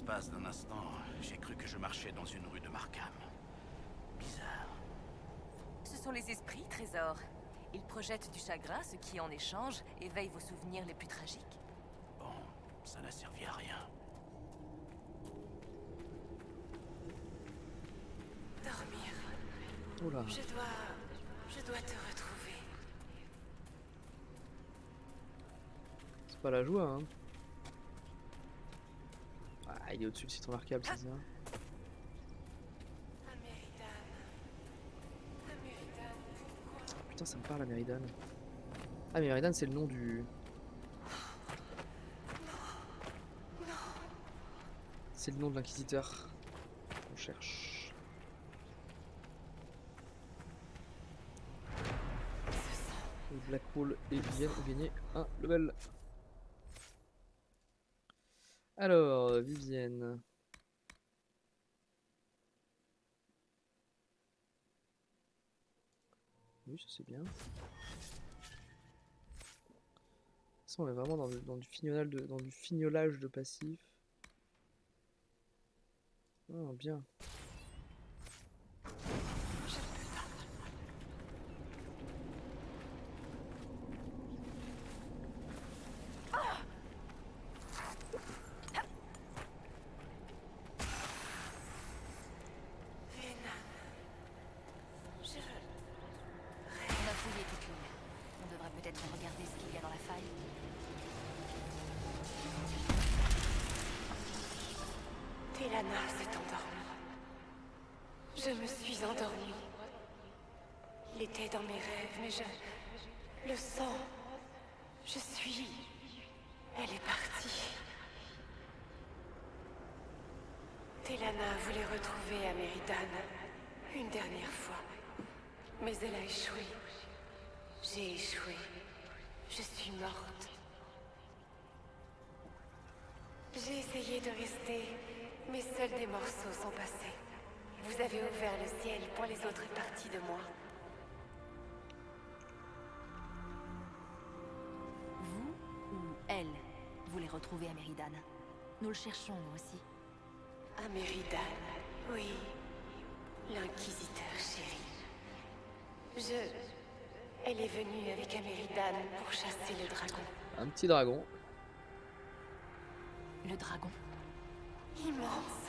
l'espace d'un instant, j'ai cru que je marchais dans une rue de Markham. Bizarre. Ce sont les esprits, Trésor. Ils projettent du chagrin, ce qui, en échange, éveille vos souvenirs les plus tragiques. Bon, ça n'a servi à rien. Dormir. Oula. Je dois te retrouver. C'est pas la joie, hein. Ah, il est au-dessus du site remarquable, c'est ça. Améridan. Améridan, pourquoi? Ah, putain, ça me parle, la Méridan. Ah, mais Méridan, c'est le nom du... C'est le nom de l'inquisiteur qu'on cherche. Et Blackwall et Vivienne ont gagné un level. Alors, Vivienne. Oui, ça c'est bien. Ça, on est vraiment dans du fignolage de passif. Ah, bien. On a fouillé toute l'île. On devrait peut-être regarder ce qu'il y a dans la faille. Télana s'est endormie. Je me suis endormie. Il était dans mes rêves, mais je le sens. Je suis... Elle est partie. Télana voulait retrouver Améridan une dernière fois. Mais elle a échoué. J'ai échoué. Je suis morte. J'ai essayé de rester, mais seuls des morceaux sont passés. Vous avez ouvert le ciel pour les autres parties de moi. Vous ou elle voulez retrouver Améridan? Nous le cherchons, nous aussi. Améridan, oui. L'inquisiteur chéri. Elle est venue avec Améridan pour chasser le dragon. Un petit dragon. Le dragon. Immense.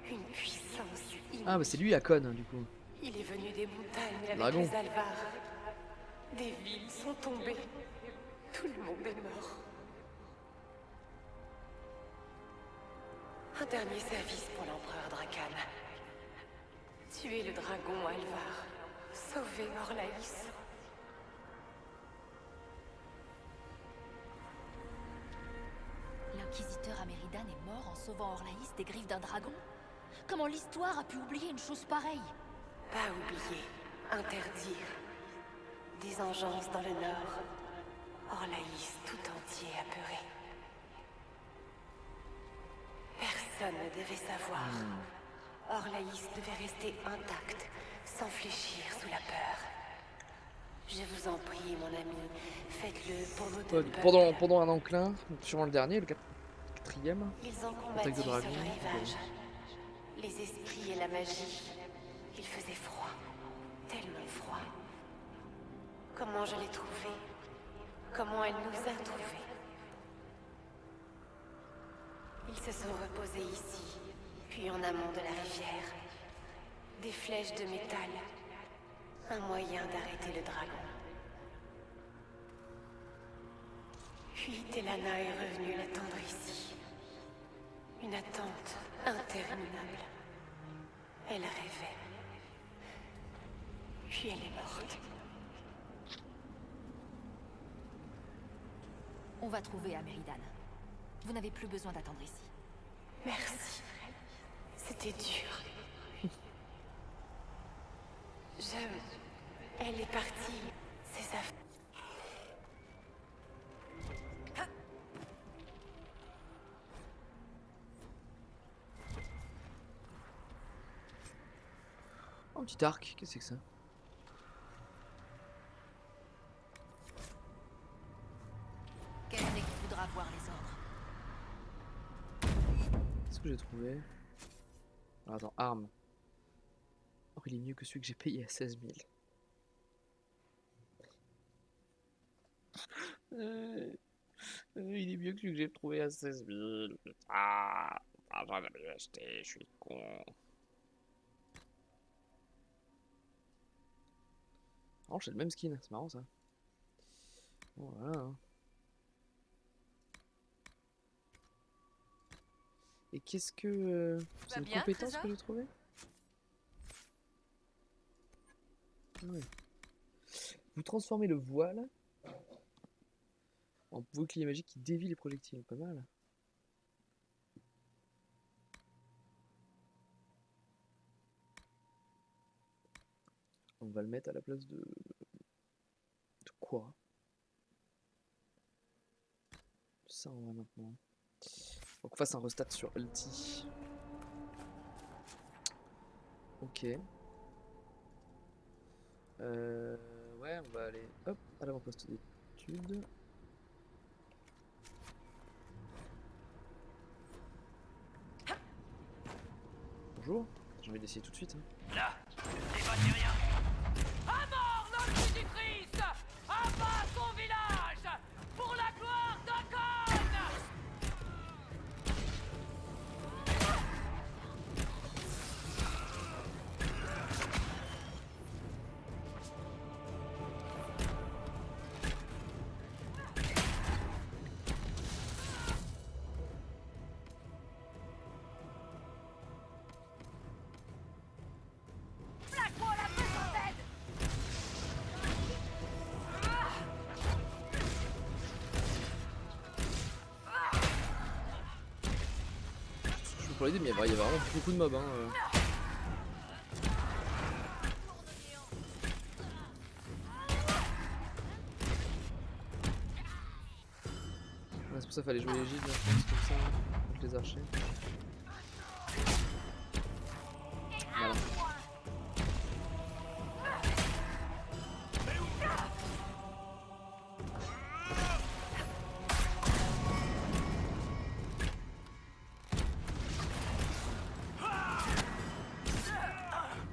Une puissance immense. Ah, bah c'est lui, Akon, du coup. Il est venu des montagnes avec Dragon. les Alvar. Des villes sont tombées. Tout le monde est mort. Un dernier service pour l'empereur Drakan. Tuer le dragon Alvar. Sauver Orlaïs. L'inquisiteur Améridan est mort en sauvant Orlaïs des griffes d'un dragon? Comment l'histoire a pu oublier une chose pareille? Pas oublier. Interdire. Des engences dans le nord. Orlaïs tout entier apeuré. Personne ne devait savoir. Orlaïs devait rester intacte, sans fléchir sous la peur. Je vous en prie, mon ami, faites-le pour nos deux peuples. Pendant un enclin, sûrement le dernier, le quatrième. Ils ont Attaque combattu de dragon. sur le rivage. Les esprits et la magie. Il faisait froid. Tellement froid. Comment je l'ai trouvée? Comment elle nous a trouvés? Ils se sont reposés ici, puis en amont de la rivière. Des flèches de métal. Un moyen d'arrêter le dragon. Puis Télana est revenue l'attendre ici. Une attente interminable. Elle rêvait. Puis elle est morte. On va trouver Améridan. Vous n'avez plus besoin d'attendre ici. Merci. C'était dur. Elle est partie. Ses affaires. Un petit arc, qu'est-ce que c'est que ça? Quelqu'un qui voudra voir les ordres. Qu'est-ce que j'ai trouvé? Alors, attends, arme. Oh, il est mieux que celui que j'ai payé à 16 000. Il est mieux que celui que j'ai trouvé à 16 000. J'en avais acheté, je suis con. Oh, j'ai le même skin, c'est marrant ça. Bon, voilà. Hein. Et qu'est-ce que... c'est une bien, compétence Trésor que j'ai trouvée? Oui. Vous transformez le voile en bouclier magique qui dévie les projectiles. Pas mal. On va le mettre à la place de quoi? Ça, on va maintenant. Faut qu'on fasse un restat sur ulti. Ok. Ouais, on va aller hop à l'avant-poste d'études. Bonjour. J'ai envie d'essayer tout de suite. Hein. Là, les Valkyriens. À mort, l'inquisitrice! À bas son village! Pour la gloire d'Akon! Plaque-moi la pesantade! Je suis pour l'aider, mais il y a vraiment beaucoup de mobs. Hein. Ouais, c'est pour ça qu'il fallait jouer les gilles, je pense, comme ça, contre les archers. Voilà.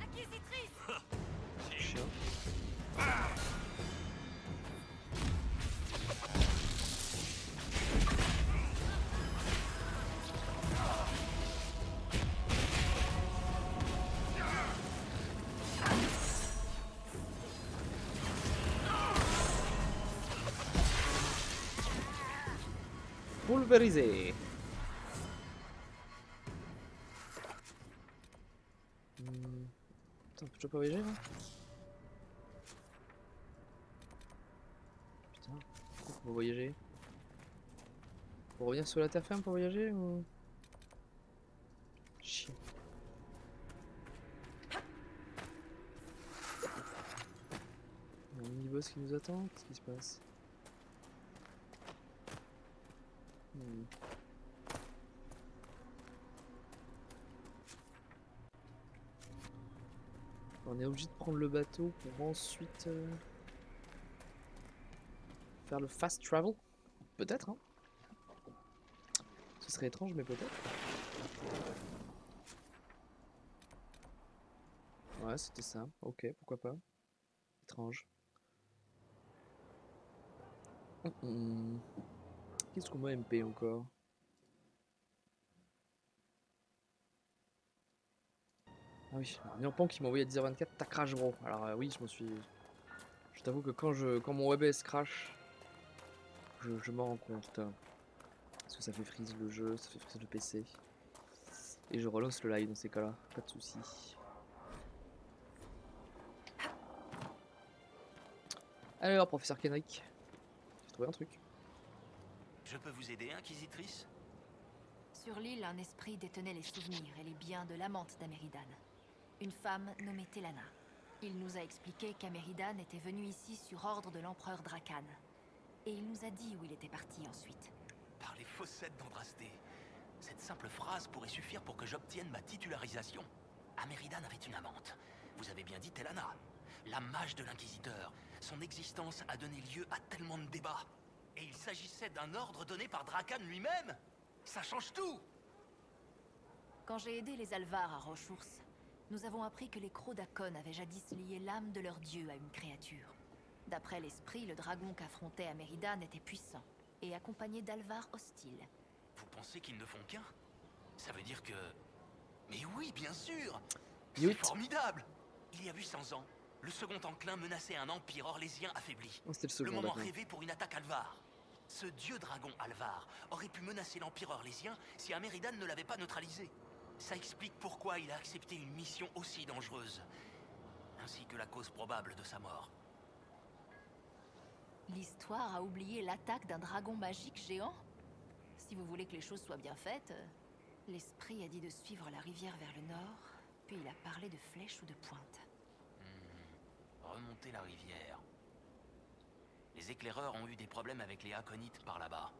Inquisitrice! Chien. Pulvérisé. Putain, on peut toujours pas voyager là? Putain, pourquoi on peut voyager? Pour revenir sur la terre ferme pour voyager ou... Chiant. Il y a un mini-boss qui nous attend, qu'est-ce qui se passe? On est obligé de prendre le bateau pour ensuite faire le fast travel. Peut-être, hein. Ce serait étrange, mais peut-être. Ouais, c'était ça. Ok, pourquoi pas. Étrange. Qu'est-ce qu'on m'a MP encore? Ah oui, Nurpan qui m'a envoyé à 10h24, t'as crash bro. Alors oui, je m'en suis... Je t'avoue que quand mon WebS crash, je m'en rends compte. Parce que ça fait freeze le jeu, ça fait freeze le PC. Et je relance le live dans ces cas-là, pas de soucis. Alors, professeur Kenrick, j'ai trouvé un truc. Je peux vous aider, Inquisitrice? Sur l'île, un esprit détenait les souvenirs et les biens de l'amante d'Améridan. Une femme nommée Telana. Il nous a expliqué qu'Améridan était venu ici sur ordre de l'empereur Drakan. Et il nous a dit où il était parti ensuite. Par les fossettes d'Andrasté. Cette simple phrase pourrait suffire pour que j'obtienne ma titularisation. Améridan avait une amante. Vous avez bien dit Telana. La mage de l'Inquisiteur. Son existence a donné lieu à tellement de débats. Et il s'agissait d'un ordre donné par Drakan lui-même. Ça change tout. Quand j'ai aidé les Alvar à Roche-Ours, nous avons appris que les crocs d'Akon avaient jadis lié l'âme de leur dieu à une créature. D'après l'esprit, le dragon qu'affrontait Ameridan était puissant et accompagné d'Alvar hostiles. Vous pensez qu'ils ne font qu'un? Ça veut dire que... Mais oui, bien sûr! C'est Yout. formidable! Il y a 800 ans, le second enclin menaçait un empire orlésien affaibli. Oh, c'était le Le second, moment d'accord. rêvé pour une attaque Alvar. Ce dieu dragon Alvar aurait pu menacer l'empire orlésien si Ameridan ne l'avait pas neutralisé. Ça explique pourquoi il a accepté une mission aussi dangereuse, ainsi que la cause probable de sa mort. L'histoire a oublié l'attaque d'un dragon magique géant? Si vous voulez que les choses soient bien faites, l'esprit a dit de suivre la rivière vers le nord, puis il a parlé de flèches ou de pointes. Remonter la rivière. Les éclaireurs ont eu des problèmes avec les Aconites par là-bas.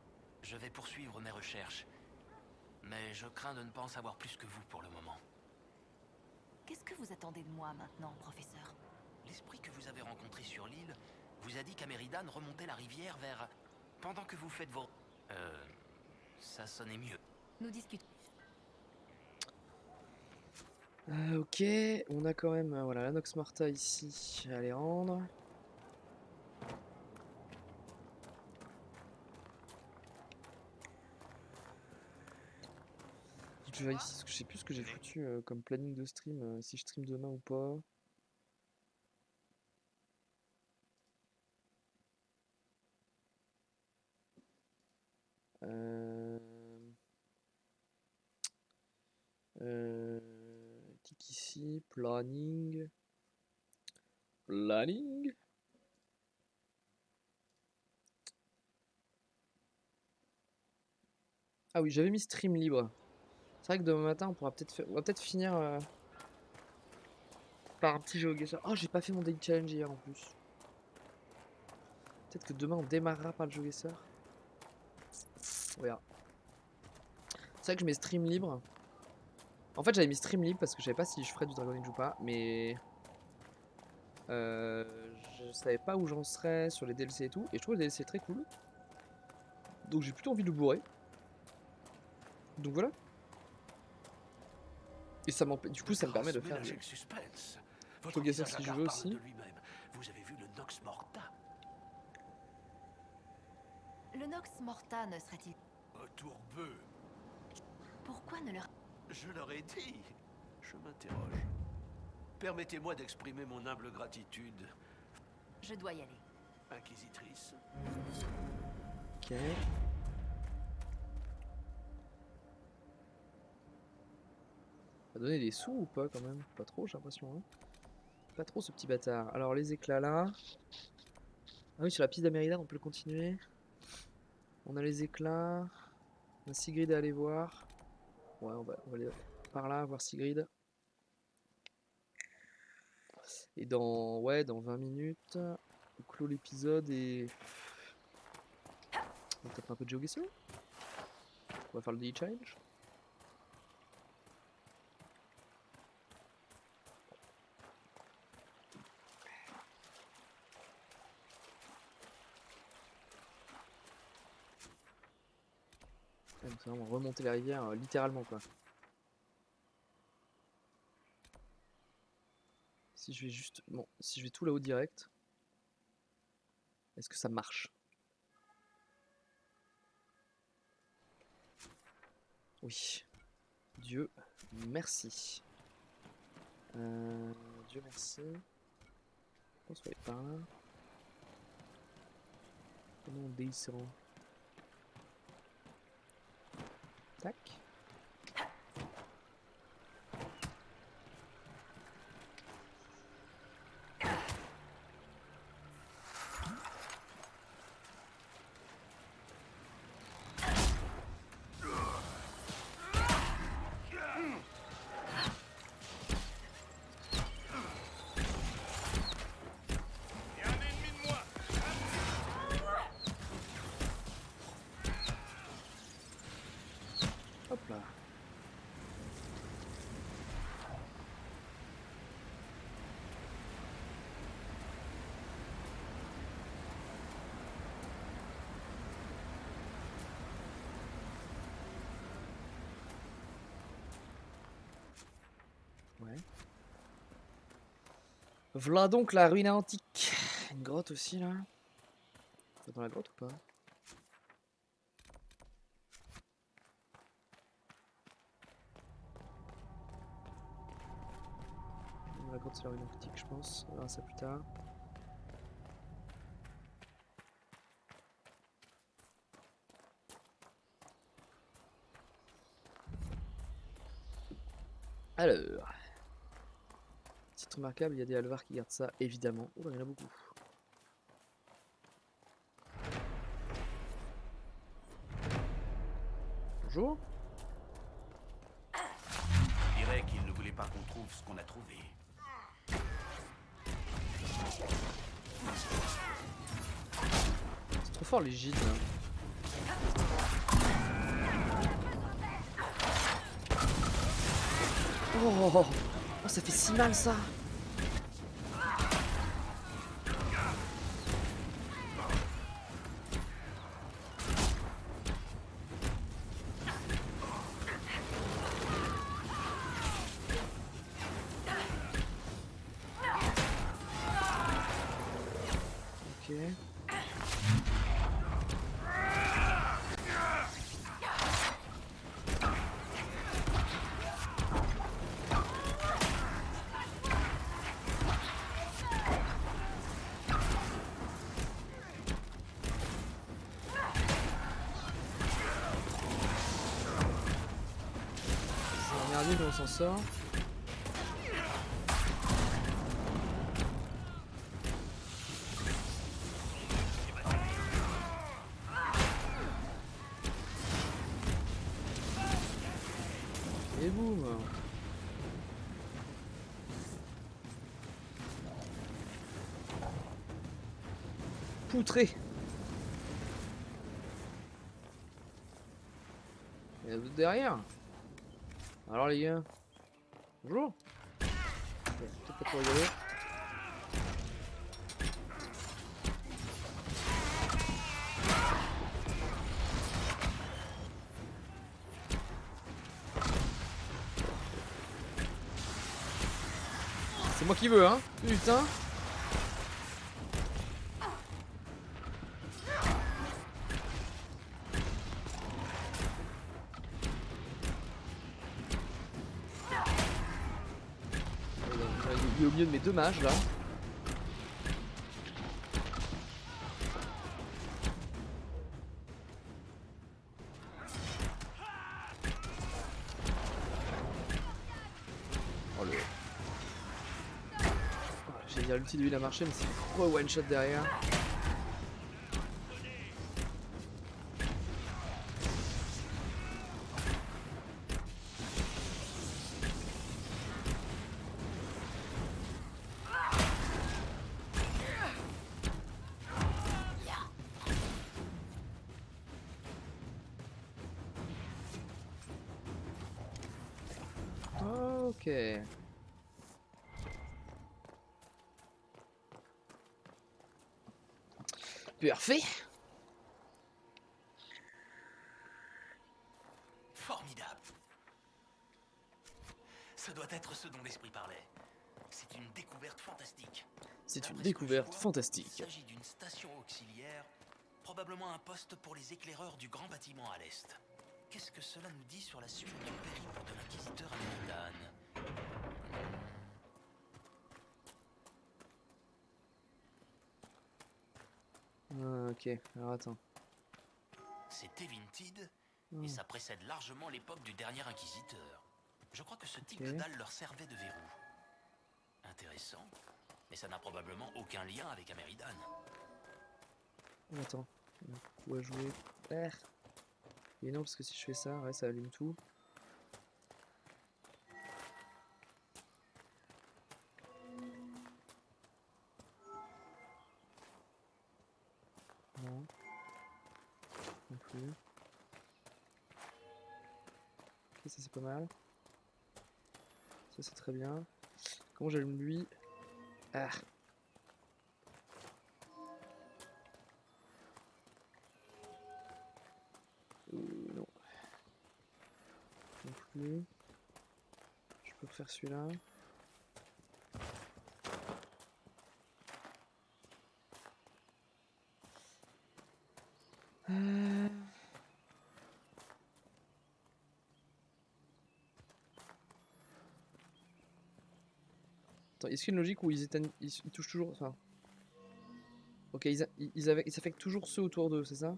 Je vais poursuivre mes recherches, mais je crains de ne pas en savoir plus que vous pour le moment. Qu'est-ce que vous attendez de moi maintenant, professeur? L'esprit que vous avez rencontré sur l'île vous a dit qu'Ameridan remontait la rivière vers... Pendant que vous faites vos... ça sonnait mieux. Nous discutons. Ok, on a quand même voilà, la Nox Morta ici à les rendre. Je vais ici parce que je sais plus ce que j'ai foutu comme planning de stream, si je stream demain ou pas. Euh... Tic ici, planning. Planning. Ah oui, j'avais mis stream libre. C'est vrai que demain matin, on pourra peut-être on va peut-être finir par un petit GeoGuessr. Oh, j'ai pas fait mon daily challenge hier en plus. Peut-être que demain on démarrera par le GeoGuessr. On verra. C'est vrai que je mets stream libre. En fait, j'avais mis stream libre parce que je savais pas si je ferais du Dragon Age ou pas, mais je savais pas où j'en serais sur les DLC et tout, et je trouve les DLC très cool. Donc j'ai plutôt envie de le bourrer. Donc voilà. Et ça du coup, ça me permet de faire Ménagez du le suspense. Votre GeoGuessr visage si je hagard veux parle aussi. de lui-même. Vous avez vu le Nox Morta? Le Nox Morta ne serait-il... Tourbeux. Pourquoi ne leur... Je leur ai dit. Je m'interroge. Permettez-moi d'exprimer mon humble gratitude. Je dois y aller. Inquisitrice. Ok. Ça va donner des sous ou pas quand même? Pas trop, j'ai l'impression. Hein. Pas trop ce petit bâtard. Alors les éclats là. Ah oui, sur la piste d'Améridan, on peut le continuer. On a les éclats. On a Sigrid à aller voir. Ouais, on va aller par là voir Sigrid. Et dans 20 minutes, on clôt l'épisode et on tape un peu de GeoGuessr. On va faire le daily challenge. C'est vraiment remonter la rivière littéralement quoi. Si je vais juste... Bon, si je vais tout là-haut direct, est-ce que ça marche? Oui. Dieu merci. Dieu merci. On se va aller par là. Comment on descend? Tac. Hop là. Ouais. Voilà donc la ruine antique. Une grotte aussi là. C'est dans la grotte ou pas? Dans la grotte c'est la ruine antique je pense. On verra ça plus tard. Alors. Titre remarquable, il y a des Alvar qui gardent ça, évidemment. Oh, il y en a beaucoup. Bonjour. Je dirais qu'il ne voulait pas qu'on trouve ce qu'on a trouvé. C'est trop fort les gîtes là. Oh, oh, ça fait si mal ça. Ok. C'est merdier mais on s'en sort. Et boum. Poutré. Il y en a d'autres derrière. Alors les gars. Bonjour. Peut-être pas trop rigoler. C'est moi qui veux, hein. Putain. Il est au milieu de mes deux mages là. Oh le. J'allais dire l'ulti de lui il a marché mais c'est trop one shot derrière. Ok. Parfait. Formidable. Ce doit être ce dont l'esprit parlait. C'est une découverte fantastique. C'est une D'après ce que découverte je vois, fantastique. Il s'agit d'une station auxiliaire, probablement un poste pour les éclaireurs du grand bâtiment à l'est. Qu'est-ce que cela nous dit sur la suite du périple de l'inquisiteur Améridan? Ah, ok, alors attends. C'est Tevintid, Hmm. et ça précède largement l'époque du dernier inquisiteur. Je crois que ce type Ok. de dalle leur servait de verrou. Intéressant, mais ça n'a probablement aucun lien avec Améridan. Attends. Où à jouer? Ah. Et non, parce que si je fais ça, ouais, ça allume tout. Non. Non plus. Ok, ça c'est pas mal. Ça c'est très bien. Comment j'allume lui? Ah. Non. Non plus. Je peux refaire celui-là. Attends, est-ce qu'il y a une logique où ils éteignent, ils touchent toujours, enfin... Ok, ils affectent toujours ceux autour d'eux, c'est ça?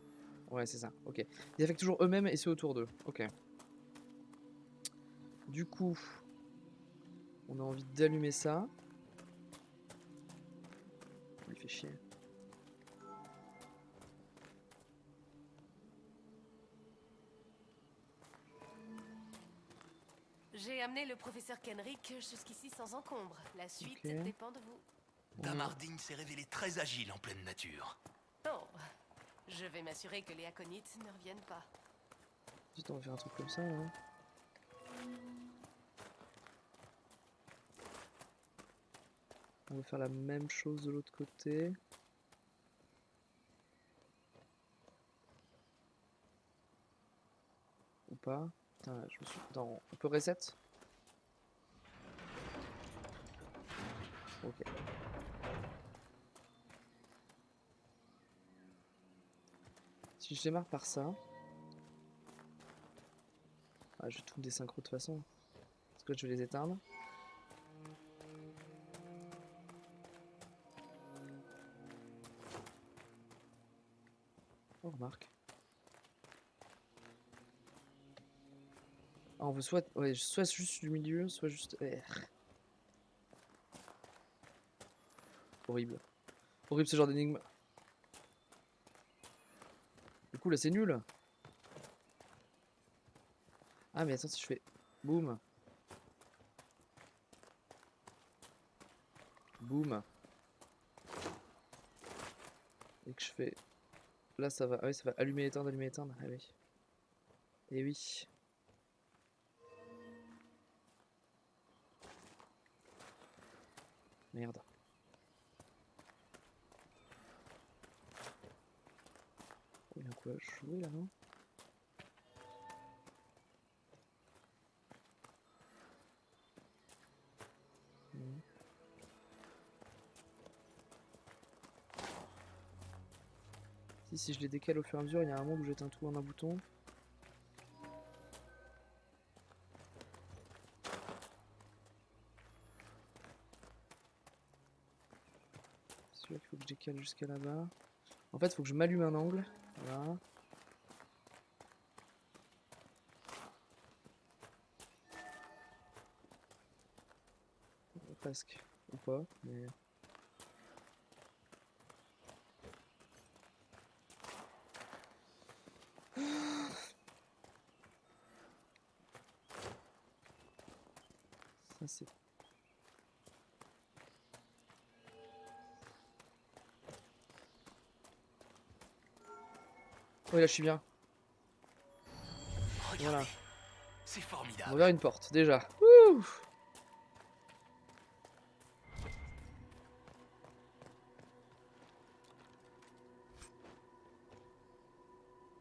Ouais, c'est ça, ok. Ils affectent toujours eux-mêmes et ceux autour d'eux, ok. Du coup, on a envie d'allumer ça. Il fait chier. J'ai amené le professeur Kenrick jusqu'ici sans encombre. La suite Ok. dépend de vous. Damardine s'est révélé très agile en pleine nature. Oh, je vais m'assurer que les aconites ne reviennent pas. Juste on va faire un truc comme ça là. On va faire la même chose de l'autre côté. Ou pas? Putain, je me suis... Attends, on peut reset? Ok. Si je démarre par ça... Ah, je vais tout me désynchro de toute façon. Parce que je vais les éteindre. Oh, remarque. Ah, on veut soit, ouais, soit juste du milieu, soit juste... Horrible. Horrible ce genre d'énigme. Du coup là c'est nul. Ah mais attends, si je fais... Boum. Boum. Et que je fais... Là ça va... Ah oui, ça va allumer, éteindre, allumer, éteindre. Ah oui. Et oui. Merde. Oh, il a quoi jouer là, non? Si je les décale au fur et à mesure, il y a un moment où j'éteins tout en un bouton. Celui-là qu'il faut que je décale jusqu'à là-bas. En fait, il faut que je m'allume un angle. Voilà. Presque. Ou pas, mais... Ça c'est... Oui là je suis bien. Regardez, Voilà. c'est On formidable. va vers une porte déjà. Wouh!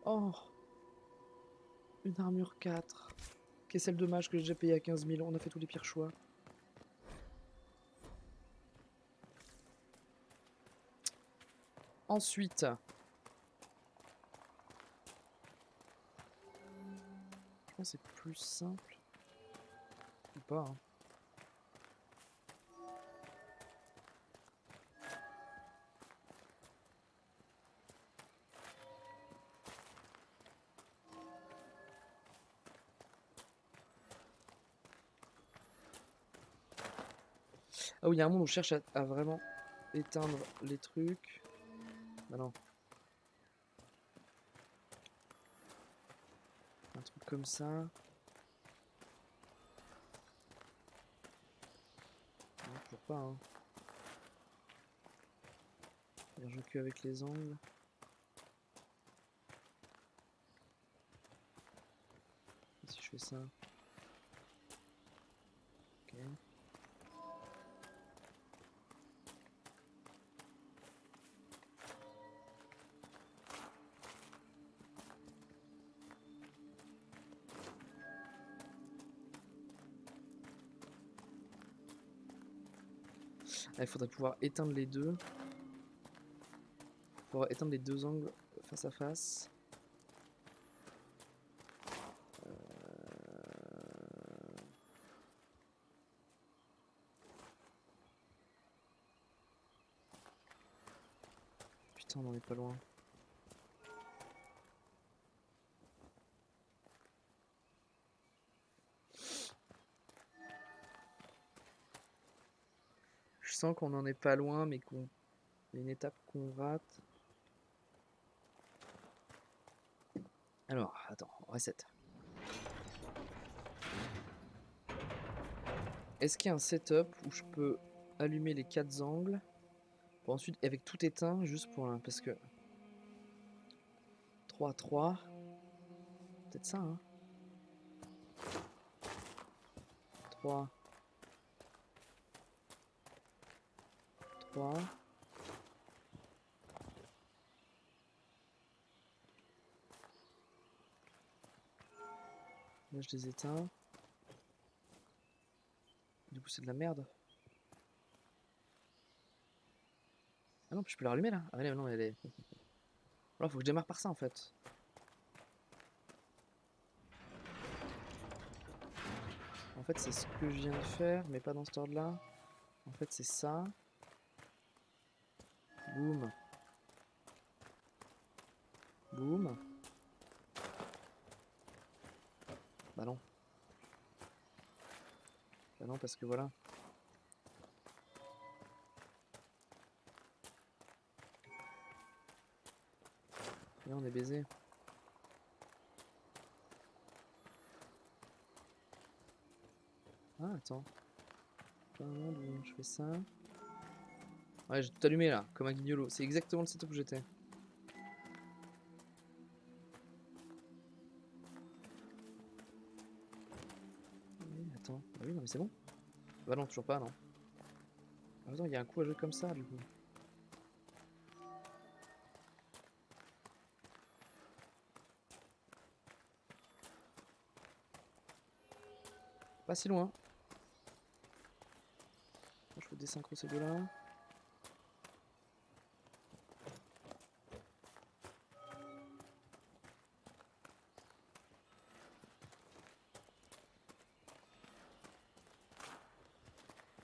Oh! Une armure 4. Qui est celle de mage que j'ai déjà payé à 15 000. On a fait tous les pires choix. Ensuite... Je pense que c'est plus simple. Ou pas, hein. Ah oui, il y a un monde où je cherche à vraiment éteindre les trucs. Bah non. Un truc comme ça. Non, toujours pas, hein. Je joue que avec les angles. Et si je fais ça. Ok. Il faudrait pouvoir éteindre les deux. Pouvoir éteindre les deux angles face à face. Putain, on en est pas loin. Je sens qu'on en est pas loin, mais qu'on y a une étape qu'on rate. Alors, attends, reset. Est-ce qu'il y a un setup où je peux allumer les 4 angles pour ensuite, avec tout éteint, juste pour un... Parce que... 3, 3... Peut-être ça, hein. 3... 3... Là, je les éteins. Du coup, c'est de la merde. Ah non, puis je peux la rallumer là. Ah ouais, non, elle est... Alors, faut que je démarre par ça en fait. En fait, c'est ce que je viens de faire, mais pas dans cet ordre-là. En fait, c'est ça. Boum. Boum. Bah non. Bah non, parce que voilà. Là, on est baisé. Ah, attends. Pas un monde où je fais ça. Ouais, j'ai tout allumé là, comme un guignolo. C'est exactement le setup où j'étais. Attends. Ah oui, non, mais c'est bon. Bah non, toujours pas, non. Ah, attends, il y a un coup à jouer comme ça, du coup. Pas si loin. Je peux désynchro ces deux-là.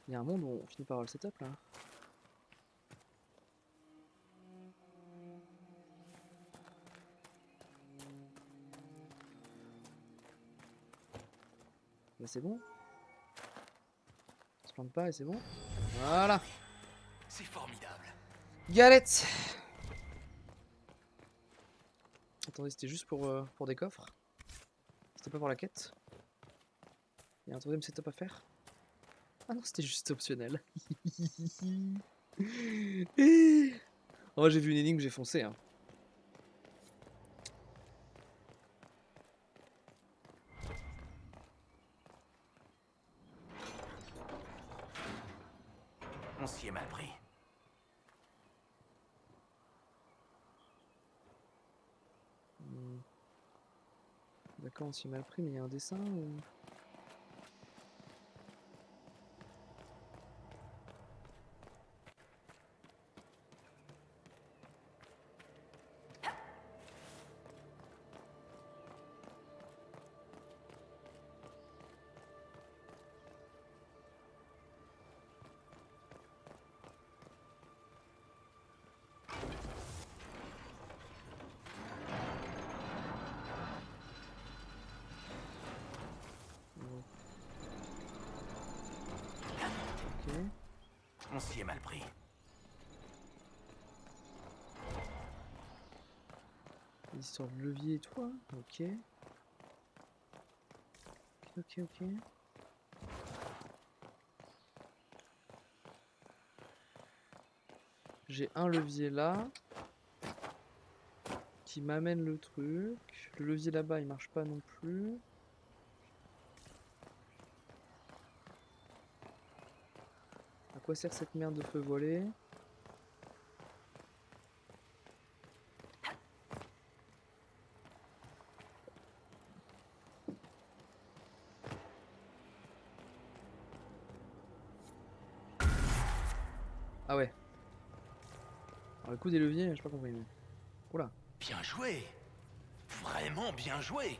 Il y a un monde où on finit par avoir le setup là. Là c'est bon. On se plante pas et c'est bon. Voilà. C'est formidable. Galette. Attendez, c'était juste pour des coffres. C'était pas pour la quête. Il y a un troisième setup à faire. Ah non, c'était juste optionnel. Oh, j'ai vu une énigme, j'ai foncé. Hein. On s'y est mal pris. D'accord, on s'y est mal pris, mais il y a un dessin ou... On s'y est mal pris. L'histoire de levier et tout, hein. Ok. Ok. J'ai un levier là qui m'amène le truc. Le levier là-bas il marche pas non plus. À quoi sert cette merde de feu voilé? Ah ouais. Alors le coup des leviers, j'ai pas compris. Mais... Oula. Bien joué. Vraiment bien joué.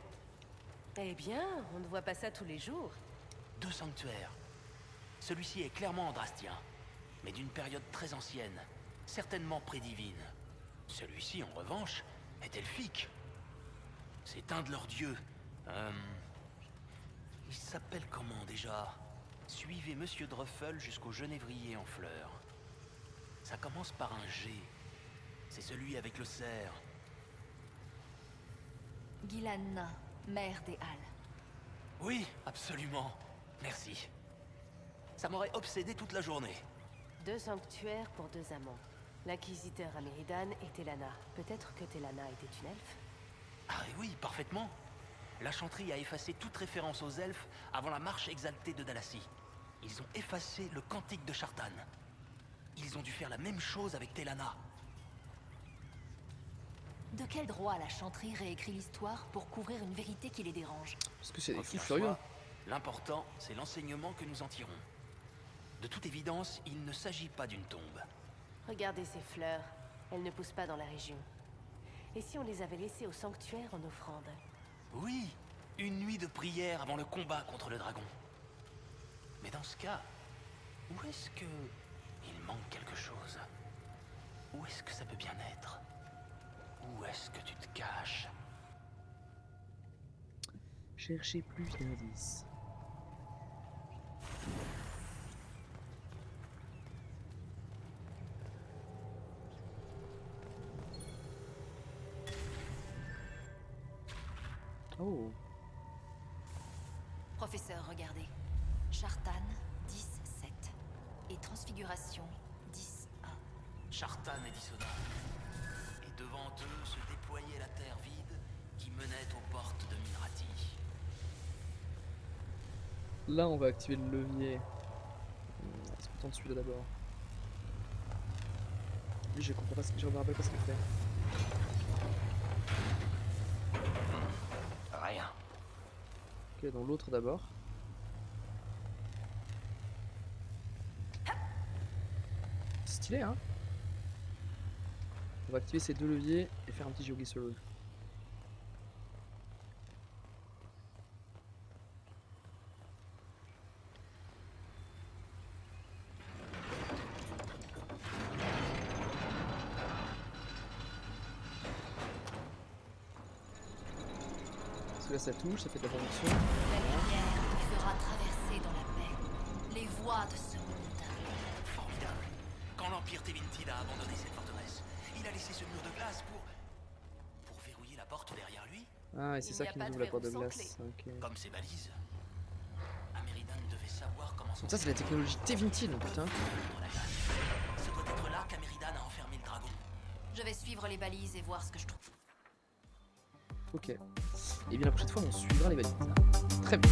Eh bien, on ne voit pas ça tous les jours. 2 sanctuaires. Celui-ci est clairement andrastien, mais d'une période très ancienne, certainement prédivine. Celui-ci, en revanche, est elfique. C'est un de leurs dieux. Il s'appelle comment déjà? Suivez Monsieur Druffel jusqu'au genévrier en fleurs. Ça commence par un G. C'est celui avec le cerf. Gilanna, mère des Halles. Oui, absolument. Merci. Ça m'aurait obsédé toute la journée. 2 sanctuaires pour 2 amants. L'inquisiteur Améridan et Telana. Peut-être que Telana était une elfe? Ah oui, parfaitement. La chanterie a effacé toute référence aux elfes avant la marche exaltée de Dalassie. Ils ont effacé le cantique de Shartan. Ils ont dû faire la même chose avec Telana. De quel droit la chanterie réécrit l'histoire pour couvrir une vérité qui les dérange? Parce que c'est des Quoi fous qu'il en furieux. soit, l'important, c'est l'enseignement que nous en tirons. De toute évidence, il ne s'agit pas d'une tombe. Regardez ces fleurs. Elles ne poussent pas dans la région. Et si on les avait laissées au sanctuaire en offrande? Oui, une nuit de prière avant le combat contre le dragon. Mais dans ce cas, où est-ce que... il manque quelque chose? Où est-ce que ça peut bien être? Où est-ce que tu te caches? Cherchez plus d'indices. Oh. Professeur, regardez. Shartan, 10-7. Et Transfiguration, 10-1. Shartan est dissonant. Et devant eux se déployait la terre vide qui menait aux portes de Minrati. Là, on va activer le levier. Est-ce qu'on tente celui-là d'abord? Lui, je comprends pas ce que je me rappelle pas ce qu'il fait. Rien. Ok, dans l'autre d'abord. Stylé, hein? On va activer ces 2 leviers et faire un petit géoglisseur. Celui-là, ça touche, ça fait de la convection. La lumière nous fera traverser dans la paix les voies de ce monde. Formidable. Quand l'Empire Tevintid a abandonné cette forteresse, il a laissé ce mur de glace pour verrouiller la porte derrière lui. Ah, et c'est Il ça n'y a qui pas nous de ouvre la porte de verrou sans glace. Ok. Comme ses balises. Améridan devait savoir comment Donc ça, c'est la technologie Tevintid, putain. contre la glace. Ce doit être là qu'Améridan a enfermé le dragon. Je vais suivre les balises et voir ce que je trouve. Ok. Et bien la prochaine fois, on suivra les balises. Très bien.